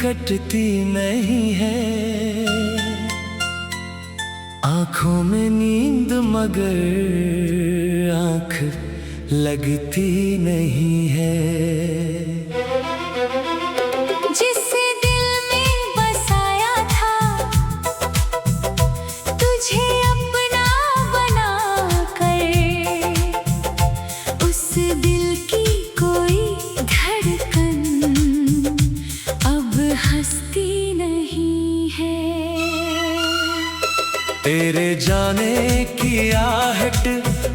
कटती नहीं है, आंखों में नींद मगर आंख लगती नहीं है। जिसे दिल में बसाया था, तुझे अपना बना कर, उस दिल की कोई धड़कन अब हंसती नहीं है। तेरे जाने की आहट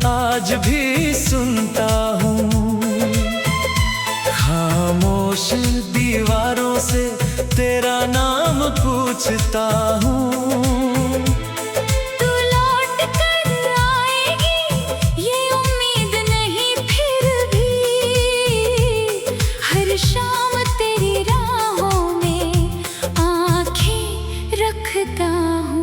आज भी सुनता हूँ, खामोश दीवारों से तेरा नाम पूछता हूँ। तू लौट कर आएगी ये उम्मीद नहीं, फिर भी हर शाम तेरी राहों में आंखें रखता हूँ।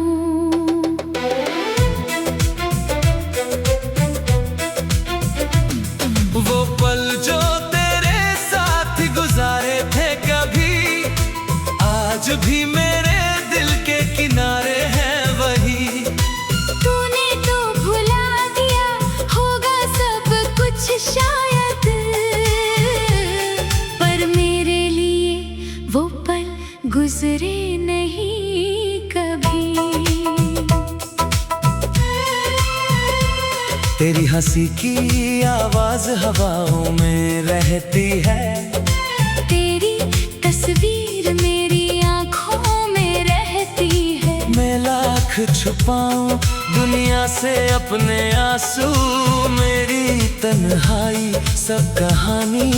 वो पल जो तेरे साथ गुजारे थे कभी, आज भी मेरे दिल के किनारे हैं वही। तूने तो भुला दिया होगा सब कुछ शायद, पर मेरे लिए वो पल गुजरे नहीं कभी। तेरी हंसी की आवाज हवाओं में रहती है, तेरी तस्वीर मेरी आँखों में रहती है। मैं लाख छुपाऊं दुनिया से अपने आंसू, मेरी तन्हाई सब कहानी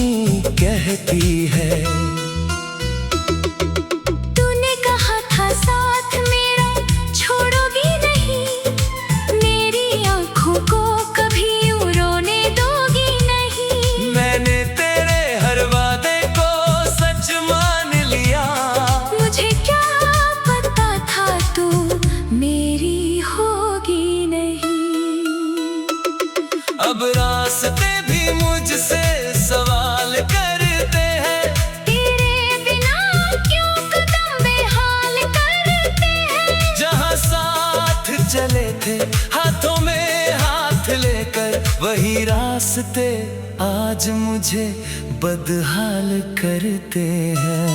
कहती है। तूने कहा था साथ मेरा छोड़ोगी नहीं, मेरी आँखों को कभी यूं रोने दोगी नहीं। मैंने तेरे हर वादे को सच मान लिया, मुझे क्या पता था तू मेरी होगी नहीं। अब रास्ते भी मुझसे सवाल करते हैं, तेरे बिना क्यों कदम बेहाल करते हैं। जहाँ साथ चले थे हाथों में हाथ लेकर, वही रास्ते आज मुझे बदहाल करते हैं।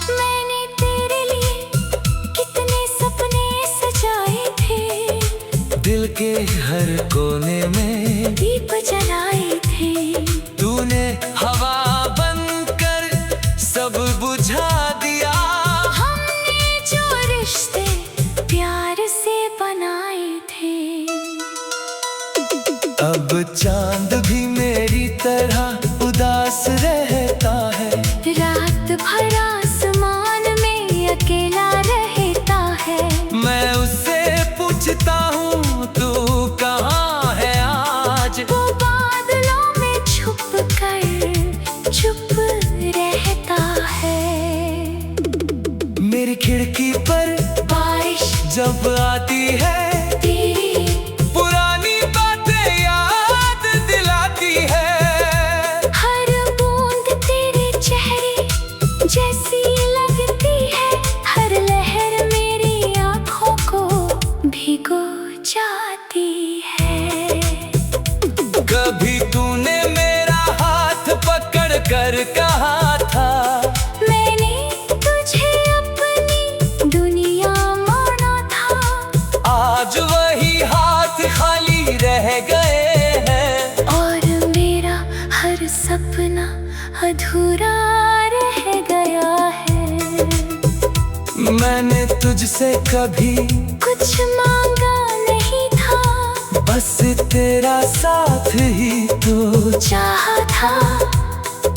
मैंने तेरे लिए कितने सपने सजाए थे, दिल के हर कोने में दीप जलाए थे। तूने हवा बनकर सब बुझा दिया, हमने जो रिश्ते प्यार से बनाए थे, अब चांद भी मेरी तरह उदास रहता है। रात भर आसमान में अकेला रहता है। मैं उससे पूछता हूँ तू कहाँ है आज, वो बादलों में छुप कर चुप रहता है। मेरी खिड़की पर बारिश जब आती है, तेरी पुरानी बातें याद दिलाती है। हर बूंद तेरे चेहरे जैसी लगती है, हर लहर मेरी आँखों को भिगो जाती है। कभी तूने मेरा हाथ पकड़ कर कहा था, मैंने तुझे अपनी दुनिया माना था। आज वही हाथ खाली रह गए हैं, और मेरा हर सपना अधूरा रह गया है। मैंने तुझसे कभी कुछ मांगा नहीं था, बस तेरा साथ ही तो चाहा था।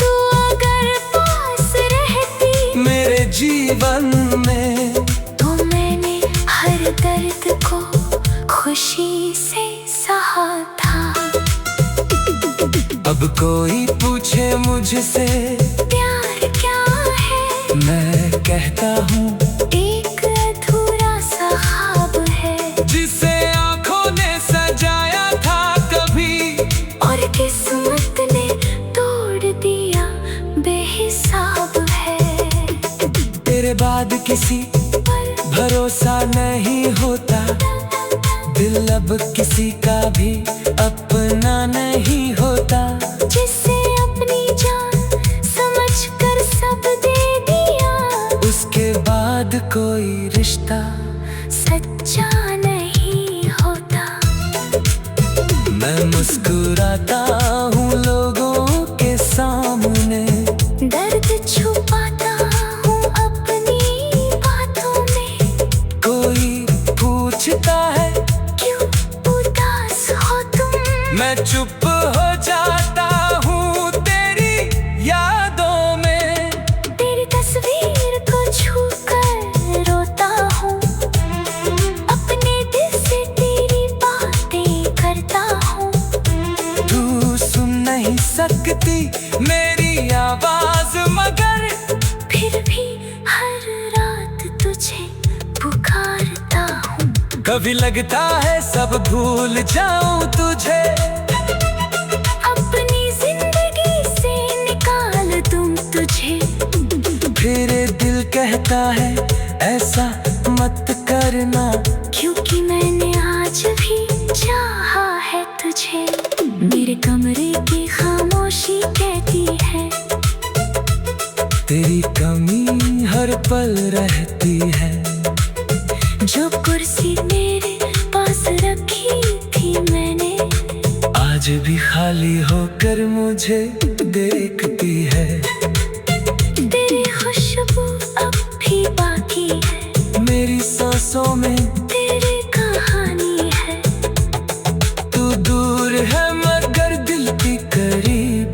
तू अगर पास रहती मेरे जीवन में, तो मैंने हर दर्द को खुशी से सहा था। अब कोई पूछे मुझसे प्यार क्या है, कहता हूँ एक अधूरा सा ख्वाब है, जिसे आंखों ने सजाया था कभी, और किस्मत ने तोड़ दिया बेहिसाब है। तेरे बाद किसी भरोसा नहीं होता, दिल अब किसी का भी अपना नहीं होता। जिसे अपनी जान समझकर सब दे दिया, उसके बाद कोई रिश्ता सच्चा नहीं होता। मैं मुस्कुराता हूँ लोगों के सामने, दर्द छुपाता हूँ अपनी बातों में। कोई पूछता है क्यों उदास हो तुम, मैं चुप हो जाता हूँ तेरी यादों में। तेरी तस्वीर को छूकर रोता हूँ, अपने दिल से तेरी बातें करता हूँ। तू सुन नहीं सकती मेरी आवाज, मगर फिर भी हर रात तुझे पुकारता हूँ। कभी लगता है सब भूल जाऊं तुझे, अपनी जिंदगी से निकाल दूं तुझे। फिर दिल कहता है ऐसा मत करना, क्योंकि मैंने आज भी चाहा है तुझे। मेरे कमरे की खामोशी कहती है, तेरी कमी हर पल रहती है। जो कुर्सी मेरे पास रखी थी मैंने, आज भी खाली होकर मुझे देखती है। तेरी खुशबू अब भी बाकी है, मेरी सांसों में तेरी कहानी है। तू दूर है मगर दिल की करीब,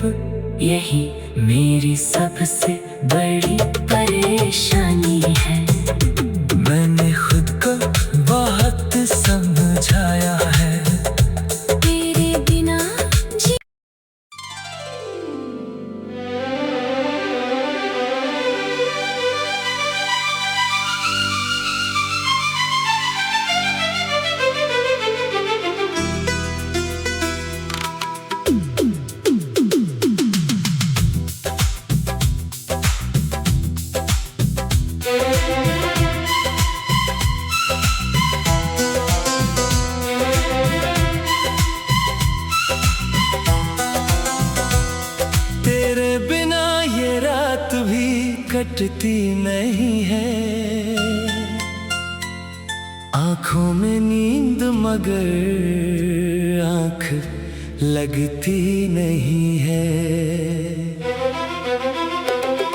यही मेरी सबसे बड़ी परेशानी है। मैंने खुद को बहुत समझाया है। तेरे बिना जी तेरे बिना ये रात भी कटती नहीं है, आंखों में नींद मगर आंख लगती नहीं है।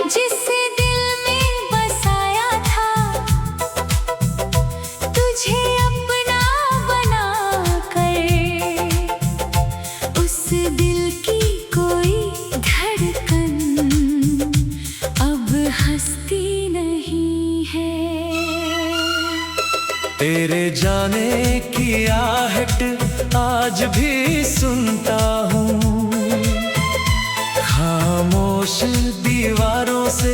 जिसे दिल में बसाया था, तुझे अपना बना कर, उस दिल की कोई धड़कन अब हंसती नहीं है। तेरे जाने की आहट आज भी सुनता हूँ, खामोश दीवारों से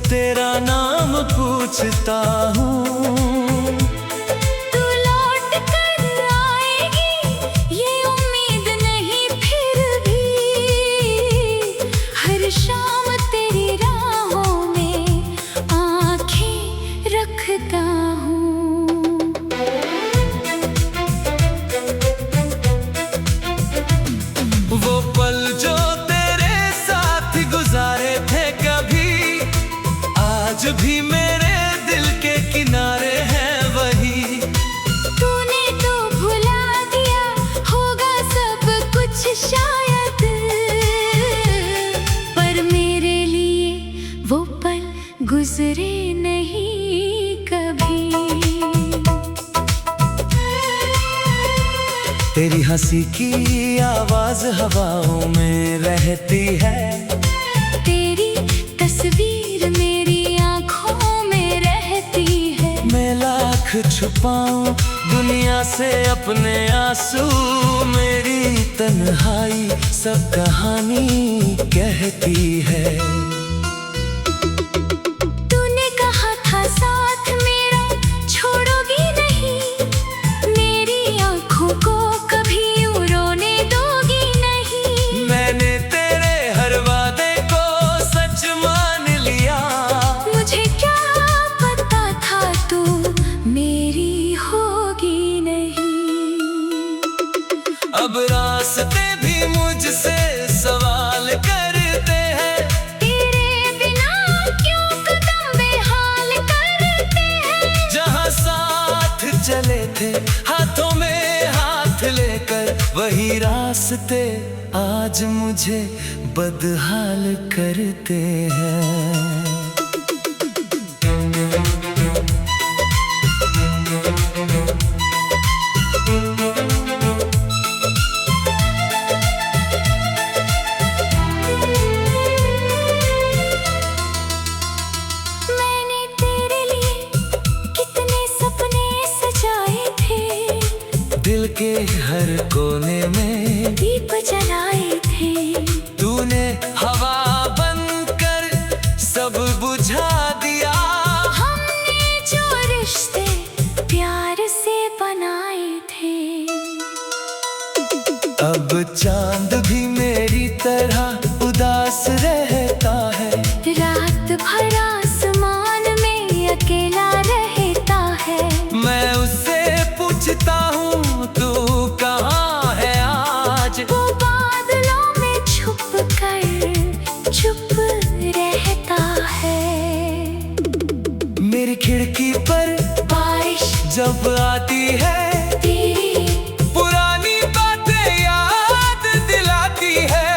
तेरा नाम पूछता हूँ। तू लौट कर आएगी ये उम्मीद नहीं फिर भी, हर शाम तेरी राहों में आंखें रखता हूँ। वो पल जो तेरे साथ गुजारे थे कभी, आज भी मेरे दिल के किनारे हैं वही। तूने तो भुला दिया होगा सब कुछ शायद, पर मेरे लिए वो पल गुजरे नहीं कभी। तेरी हंसी की आवाज हवाओं में रहती है, तेरी तस्वीर मेरी आंखों में रहती है। मैं लाख छुपाऊं दुनिया से अपने आंसू, मेरी तन्हाई सब कहानी कहती है। तूने कहा था रास्ते आज मुझे बदहाल करते हैं। मैंने तेरे लिए कितने सपने सजाए थे, दिल के हर कोने में दीप जलाए थे। तूने हवा बनकर सब बुझा दिया। हमने जो रिश्ते प्यार से बनाए थे, अब चांद भी मेरी तरह उदास रहता है। रात भर आसमान में अकेला रहता है। मैं उससे पूछता हूँ तू कहाँ है आज। वो बादलों में छुप कर चुप रहता है। मेरी खिड़की पर बारिश जब आती है, तेरी पुरानी बातें याद दिलाती है।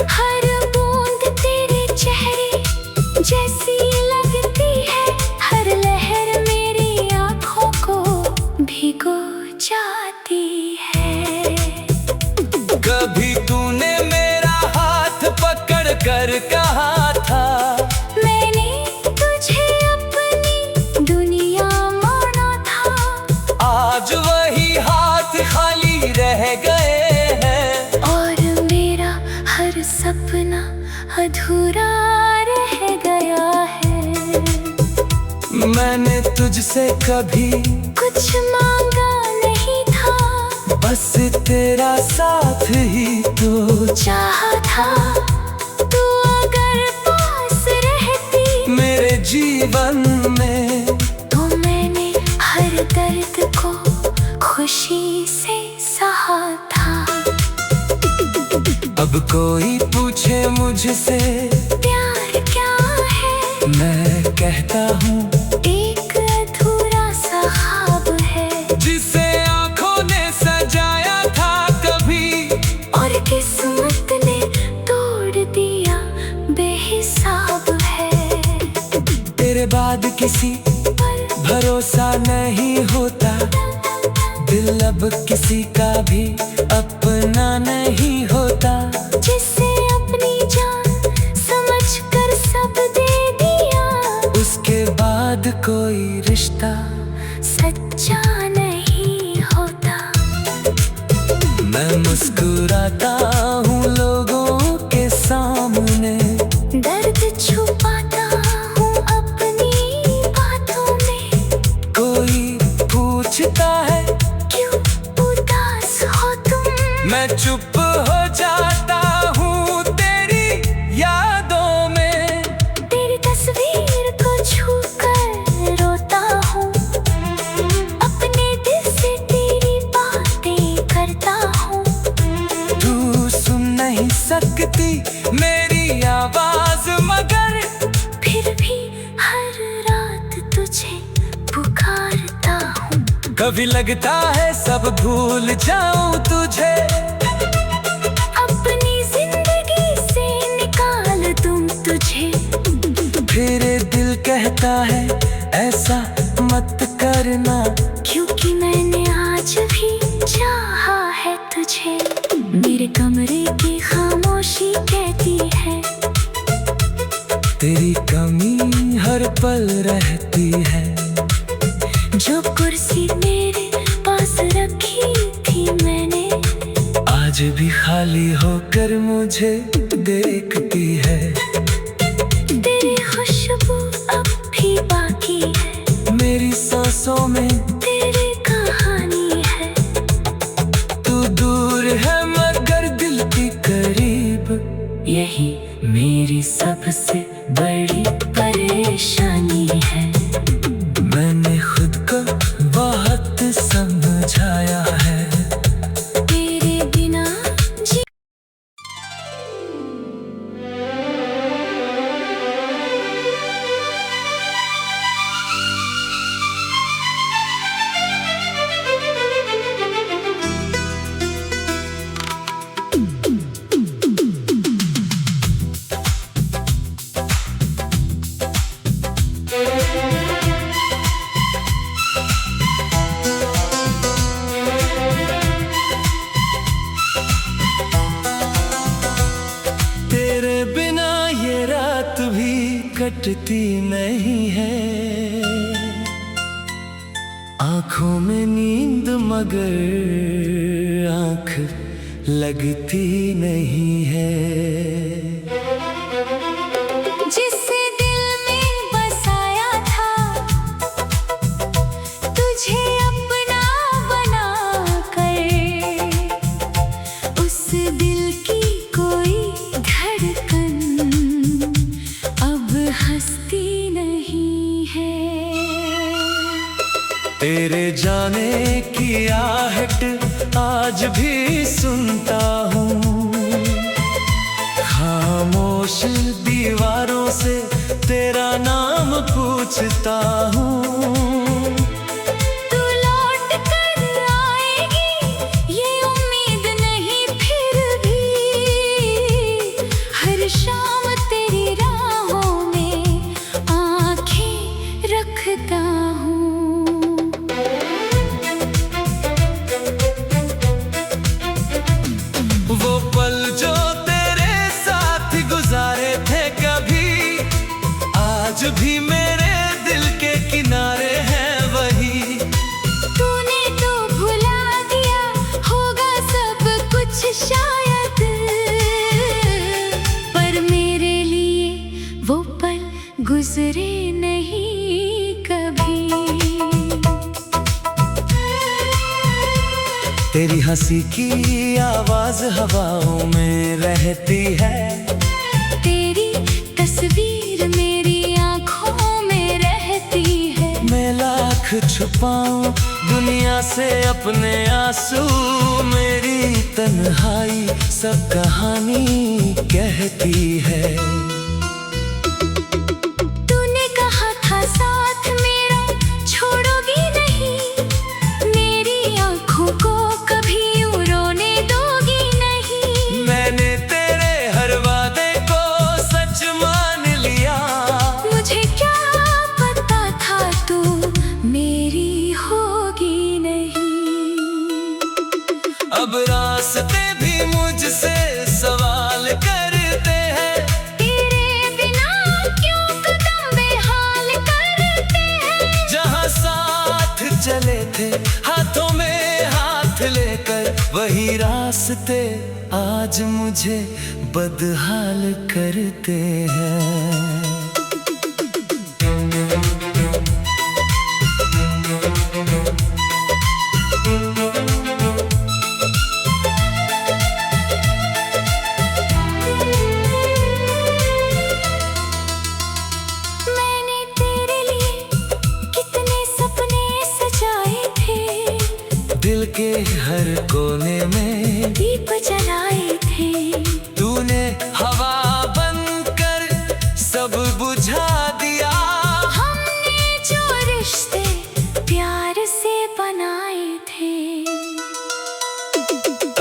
हर बूंद तेरे चेहरे जैसी लगती है। हर लहर मेरी आँखों को भिगो जाती है। कभी तूने मेरा हाथ पकड़ कर कहा था, मैंने तुझे अपनी दुनिया माना था। आज वही हाथ खाली रह गए हैं। और मेरा हर सपना अधूरा रह गया है। मैंने तुझसे कभी कुछ मांगा नहीं था, बस तेरा साथ ही तो चाहा था। तू अगर पास रहती मेरे जीवन में, तो मैंने हर दर्द को खुशी से सहा था। अब कोई पूछे मुझसे प्यार क्या है, मैं कहता हूँ एक अधूरा सा ख्वाब है। जिसे आंखों ने सजाया था कभी, और किस्मत ने तोड़ दिया बेहिसाब है। तेरे बाद किसी पर भरोसा नहीं होता। दिल अब किसी का भी अपना नहीं होता। जिसे अपनी जान समझ कर सब दे दिया, उसके बाद कोई रिश्ता सच्चा नहीं होता। मैं मुस्कुराता हूँ लोगों के सामने, दर्द छुपाता हूँ अपनी बातों में। कोई पूछता है क्यों उदास हो तुम, मैं चुप हो जाता हूँ तेरी यादों में। तेरी तस्वीर को छू कर रोता हूँ। अपने दिल से तेरी बातें करता हूँ। तू सुन नहीं सकती मेरी आवाज, मगर फिर भी हर रात तुझे पुकारता हूँ। कभी लगता है सब भूल जाऊं तुझे। अपनी जिंदगी से निकाल दूं तुझे। फिर दिल कहता है ऐसा मत करना, क्योंकि मैंने आज भी चाहा है तुझे। मेरे कमरे की खामोशी कहती है, तेरी कमी हर पल रहती है। जो कुर्सी मेरे पास रखी थी मैंने, आज भी खाली होकर मुझे देखती है। तेरी खुशबू अब भी बाकी है। मेरी सांसों में तेरी कहानी है। तू दूर है मगर दिल के करीब, यही मेरी सबसे बड़ी परेशानी है। मैंने खुद को बहुत समझाया है। तेरे बिना जी कटती नहीं है। आंखों में नींद मगर आंख लगती नहीं है। जिसे दिल में बसाया था तुझे अपना बना कर, उस दिल की कोई धड़कन अब हंसती नहीं है। तेरे जाने की आहट आज भी सुनता हूँ। खामोश दीवारों से तेरा नाम पूछता हूँ। तू लौट कर आएगी ये उम्मीद नहीं फिर भी, हर शाम तेरी राहों में आंखें रखता हूँ। वो पल जो तेरे साथ गुजारे थे कभी, आज भी मेरे दिल के किनारे हैं वही। तूने तो भुला दिया होगा सब कुछ शायद, पर मेरे लिए वो पल गुजरे नहीं कभी। तेरी हंसी की आवाज हवाओं में रहती है। तेरी तस्वीर मेरी आँखों में रहती है। मैं लाख छुपाऊं दुनिया से अपने आंसू, मेरी तन्हाई सब कहानी कहती है। तूने कहा था साथ मेरा छोड़ोगी नहीं, मेरी आँखों को कभी यूं रोने दोगी नहीं। मैंने तेरे हर वादे को सच मान लिया। मुझे क्या पता था तू मेरी होगी नहीं। अब रास्ते भी मुझसे सवाल करते हैं, तेरे बिना क्यों कदम बेहाल करते हैं। जहाँ साथ चले थे हाथों में हाथ लेकर, वही रास्ते आज मुझे बदहाल करते हैं। मैंने तेरे लिए कितने सपने सजाए थे, दिल के हर कोने में दीप जलाए थे। तूने हवा बनकर सब बुझा दिया। हमने जो रिश्ते प्यार से बनाए थे,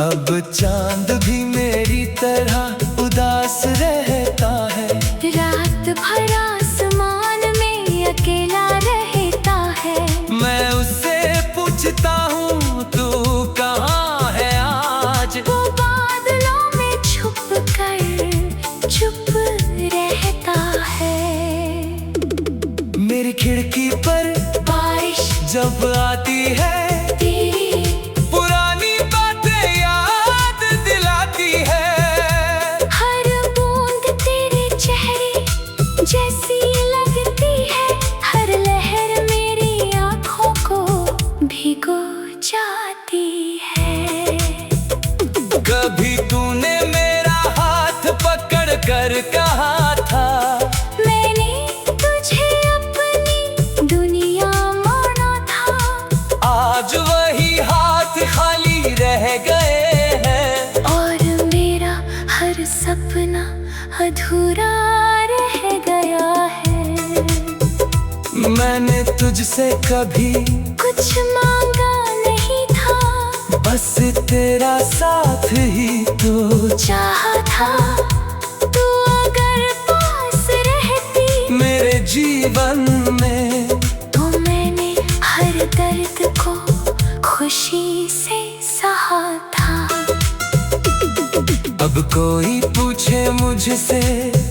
अब चांद भी मेरी तरह उदास रहता है। रात भर आसमान में अकेला रहता है। मैं उससे पूछता हूँ तू कहाँ है आज। वो बादलों में छुप कर चुप रहता है। मेरी खिड़की पर बारिश जब आती है, तेरी पुरानी बातें याद दिलाती है। हर बूंद तेरे चेहरे जैसी लगती है। हर लहर मेरी आँखों को भिगो जाती है। कभी तूने मेरा हाथ पकड़ कर कहा था, मैंने तुझे अपनी दुनिया माना था। आज वही हाथ खाली रह गए हैं। और मेरा हर सपना अधूरा रह गया है। मैंने तुझसे कभी कुछ मांगा नहीं था, बस तेरा साथ ही तो चाहा था। तू अगर पास रहती मेरे जीवन में, तो मैंने हर दर्द को खुशी से सहा था। अब कोई पूछे मुझसे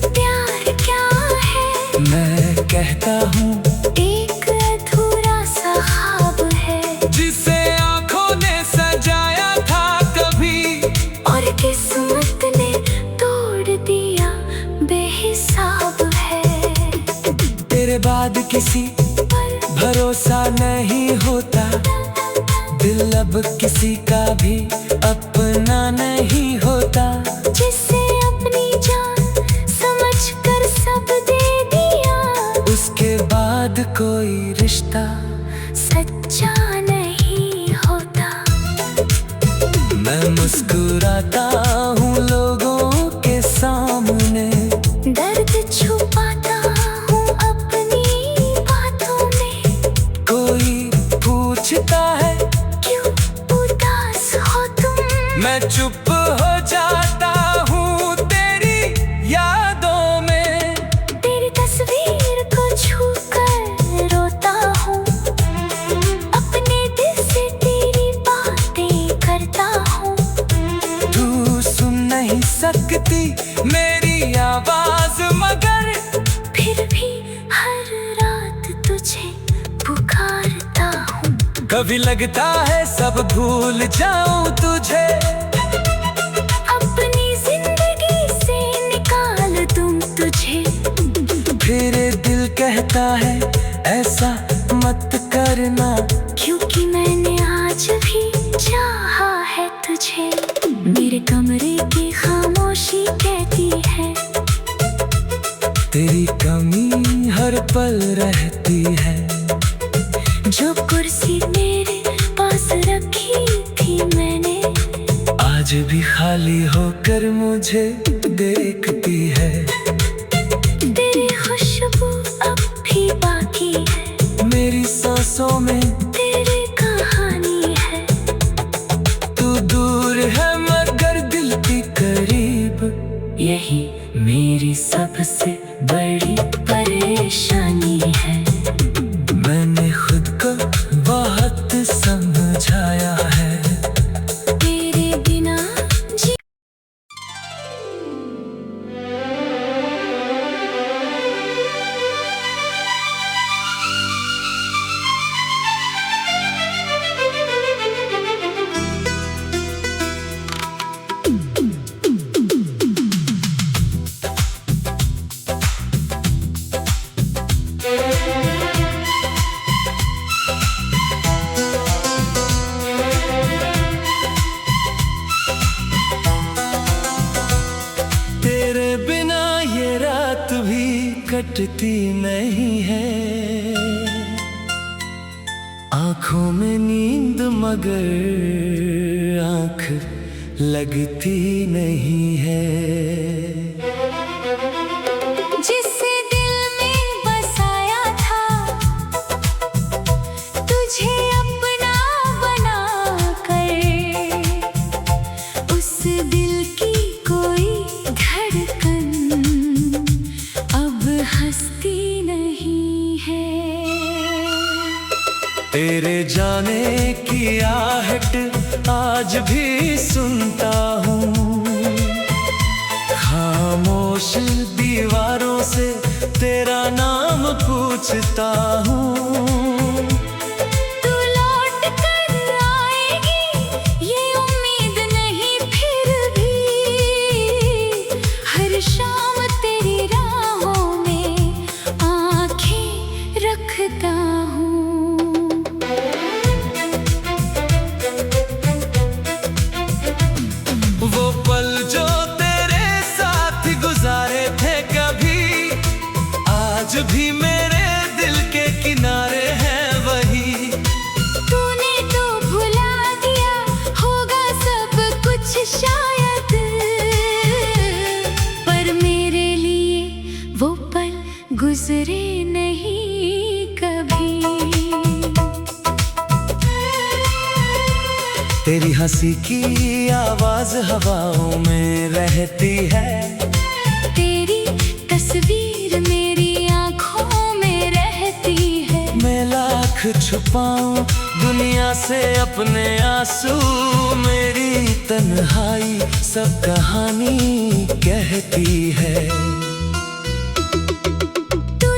प्यार क्या है, मैं कहता हूँ एक अधूरा सा ख्वाब है जिसे आंखों ने सजाया था कभी, और किस्मत ने तोड़ दिया बेहिसाब है। तेरे बाद किसी पर भरोसा नहीं होता, दिल अब किसी का भी अपना नहीं होता। जिसे अपनी जान समझकर सब दे दिया, उसके बाद कोई रिश्ता सच्चा नहीं होता। मैं मुस्कुराता हूँ लोगों के सामने, दर्द छुपाता हूँ अपनी बातों में। कोई पूछता है क्यों उदास हो तुम, मैं चुप हो जाता हूँ तेरी यादों में। तेरी तस्वीर को छूकर रोता हूँ, अपने दिल से तेरी बातें करता हूँ। तू सुन नहीं सकती मेरी आवाज, मगर फिर भी हर रात तुझे पुकारता हूँ। कभी लगता है सब भूल जाऊं तुझे, अपनी जिंदगी से निकाल दूं तुझे। फिर दिल कहता है ऐसा मत करना, क्योंकि मैंने आज भी चाहा है तुझे। मेरे कमरे की खामोशी कहती है, तेरी कमी हर पल रहती है। जो कुर्सी मेरे पास रखी थी मैंने, आज भी खाली होकर मुझे देखती है। तेरी खुशबू अब भी बाकी है, मेरी सांसों में तेरी कहानी है। तू दूर है मगर दिल के करीब, यही मेरी सबसे बड़ी परेशानी है। मैंने खुद को बहुत समझाया है। तेरे बिना जी तेरे बिना ये रात भी कटती नहीं है, आंखों में नींद मगर आंख लगती नहीं है। जिसे दिल में बसाया था, तुझे अपना बना कर, उस दिल की कोई धड़कन अब हंसती नहीं है। तेरे जाने की आहट आज भी सुनता हूँ, खामोश दीवारों से तेरा नाम पूछता हूँ। तू लौट कर आएगी ये उम्मीद नहीं, फिर भी हर शाम तेरी राहों में आंखें रखता हूँ। वो पल जो तेरे साथ गुजारे थे कभी, आज भी मेरे दिल के किनारे हैं वही। तूने तो भुला दिया होगा सब कुछ शायद, पर मेरे लिए वो पल गुजरे नहीं कभी। तेरी हंसी की आवाज हवाओं में रहती है, तेरी तस्वीर मेरी आंखों में रहती है। मैं लाख छुपाऊं दुनिया से अपने आंसू, मेरी तन्हाई सब कहानी कहती है। तू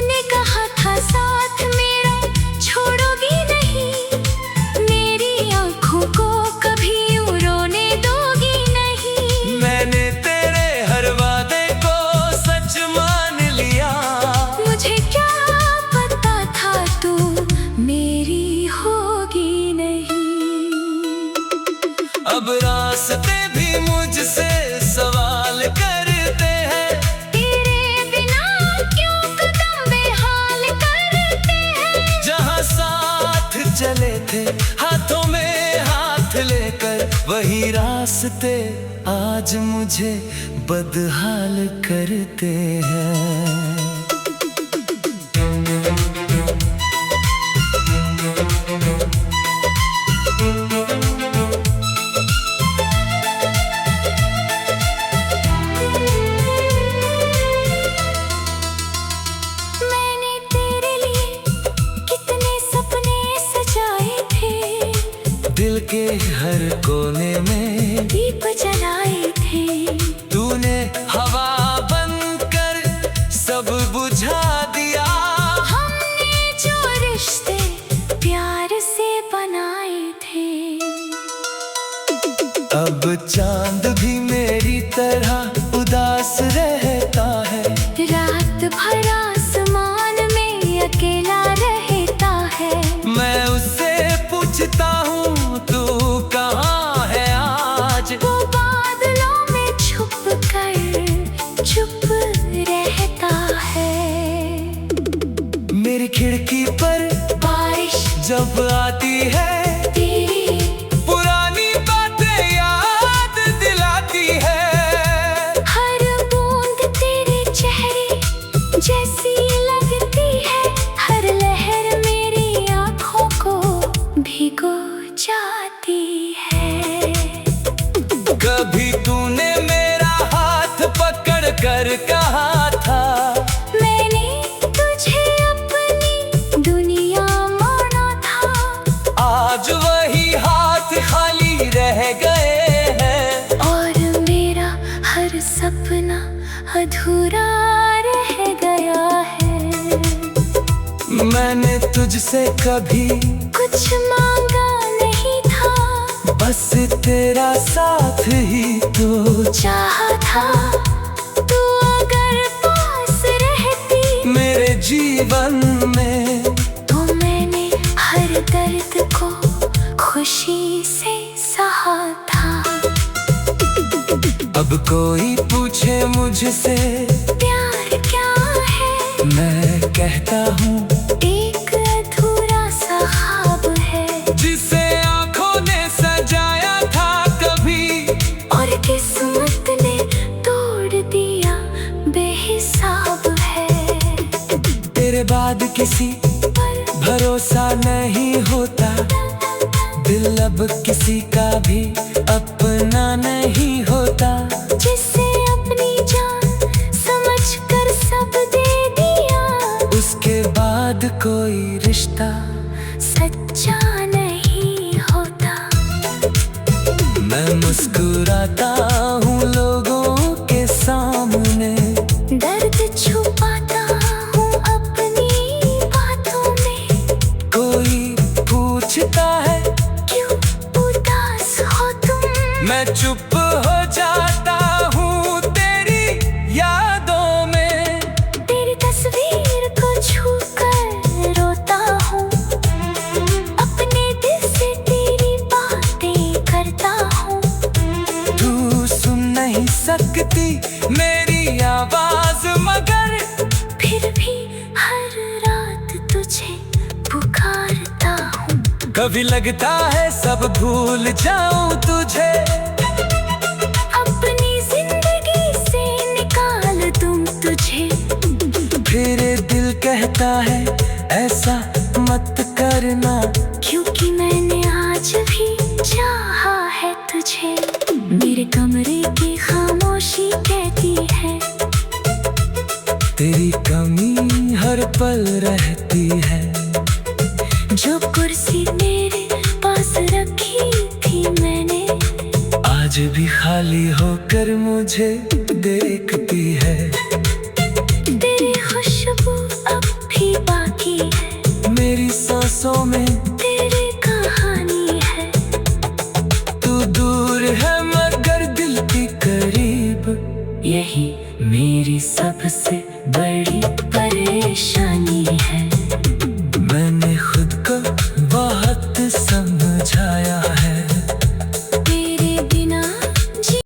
रास्ते आज मुझे बदहाल करते हैं। मैंने तेरे लिए कितने सपने सजाए थे, दिल के हर कोने में दीप जलाए थे। तूने हवा बनकर सब बुझा दिया। हमने जो रिश्ते प्यार से बनाए थे, अब चांद भी मेरी तरह उदास रहता है। रात भर आसमान में अकेला रहता है। मैं उससे पूछता हूँ तू कहाँ है आज। वो बादलों में छुप रहता है। मेरी खिड़की पर बारिश जब आती है, तेरी पुरानी बातें याद दिलाती है। हर बूंद तेरे चेहरे जैसी लगती है। हर लहर मेरी आँखों को भिगो जाती है। कभी तूने मेरा हाथ पकड़ कर कहा था, मैंने तुझे अपनी दुनिया माना था। आज वही हाथ खाली रह गए हैं। और मेरा हर सपना अधूरा रह गया है। मैंने तुझसे कभी कुछ मांगा नहीं था, बस तेरा साथ ही तो चाहा था। तू अगर पास रहती मेरे जीवन में, तो मैंने हर दर्द को खुशी से सहा था। अब कोई पूछे मुझसे प्यार क्या है, मैं कहता हूँ एक अधूरा सा ख्वाब है। जिसे आंखों ने सजाया था कभी, और किस्मत ने तोड़ दिया बेहिसाब है। तेरे बाद किसी पर भरोसा नहीं होता। दिल अब किसी का भी अपना नहीं होता। जिसे अपनी जान समझकर सब दे दिया, उसके बाद कोई रिश्ता सच्चा नहीं होता। मैं मुस्कुराता हूँ लोगों के सामने, दर्द छुपाता हूँ अपनी बातों में। कोई पूछता है क्यों उदास हो तुम, मैं चुप हो जाता हूँ तेरी यादों में। तेरी तस्वीर को छूकर रोता हूँ। अपने दिल से तेरी बातें करता हूँ। तू सुन नहीं सकती मेरी आवाज मगर, फिर भी हर रात तुझे पुकारता हूँ। कभी लगता है सब भूल जाऊं तुझे। अपनी जिंदगी से निकाल दूं तुझे। फिर दिल कहता है ऐसा मत करना, क्योंकि मैंने आज भी चाहा है तुझे। मेरे कमरे की खामोशी कहती है, तेरी कमी हर पल रहती है। जो कुर्सी मेरे पास रखी थी मैंने, आज भी खाली होकर मुझे देखती है। तेरी खुशबू अब भी बाकी है। मेरी सांसों में